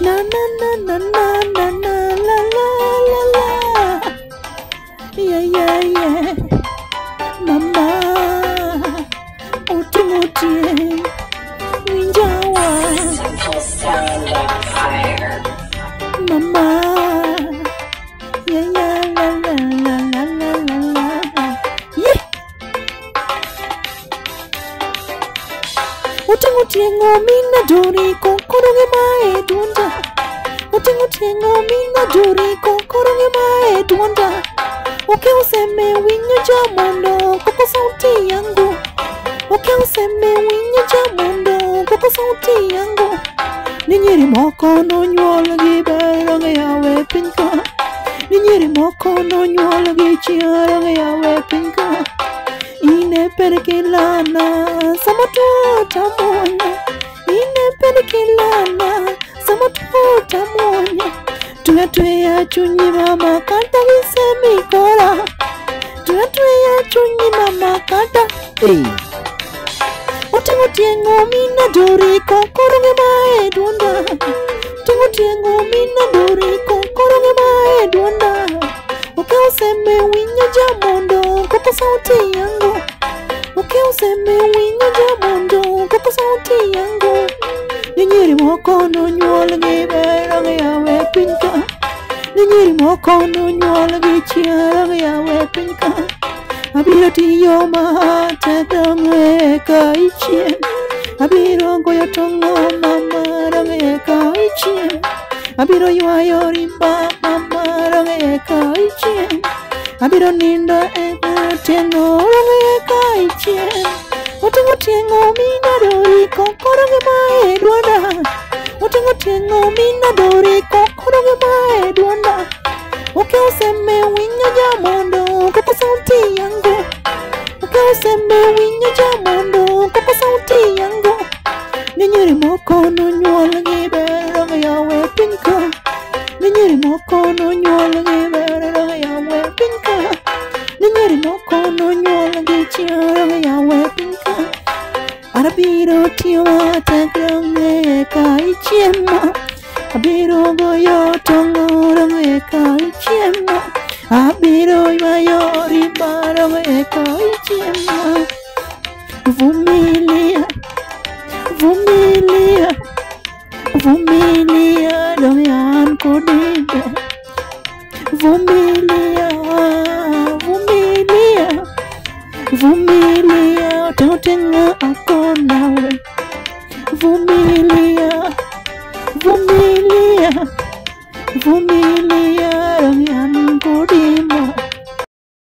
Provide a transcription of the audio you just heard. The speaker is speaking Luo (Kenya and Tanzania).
na na na na na na na la la la la. Yeah yeah yeah. Mama, otimuti, winjawa. Mama, yeah yeah la la la la la la la. Yeah. Otimuti mina dori kokoroge mae dunda. Otimuti mina dori kokoroge mae dunda. Okay, useme winyo jamondo koko sauti yangu. Okay, useme winyo jamondo koko sauti yangu. Ninyiri moko no nyuola gi bero ga yawe pinka. Ninyiri moko no nyuola gi chiara ga yawe pinka. Ine perkilana samatu tamonya. Ine perkilana samatu tamonya. Tuya chunyi mama kanta wisemi kora. Tuya chunyi mama kanta. Hey. Otimuti mina dori kokoroge mae dunda. Otimuti mina dori kokoroge mae dunda. Okay, useme winyo jamondo koko sauti yangu. Okay, useme winyo jamondo koko sauti yangu. Ninyiri moko no nyuola gi bero ga yawe pinka. Ninyiri moko no nyuola gi chiara ga yawe pinka. Abiro tiyo mahata dongwe ka ichien. Abiro goyo tongo mama dongwe ka ichien. Abiro ywayo rimba mama dongwe ka ichien. Abiro nindo teno dongwe ka ichien. Otimuti mina dori kokoroge mae dwanda. Otimuti mina dori kokoroge mae dwanda. Okay, useme winyo jamondo koko sauti yangu. Okay, useme winyo jamondo koko sauti yangu. Ninyiri moko no nyuola gi bero ga yawe pinka. Ninyiri moko no nyuola gi bero ga yawe pinka. Ninyiri moko no nyuola gi chiara ga yawe pinka. Arabiro tiyo atagrange ka ichiema. Abiro goyo tongo range ka ichiema. Abiro ywayo rimba range ka ichiema. Vumilia, vumilia, vumilia dong yan kodinde. Vumilia, vumilia, vumilia totenga ako nawe. Vumilia, vumilia, vumilia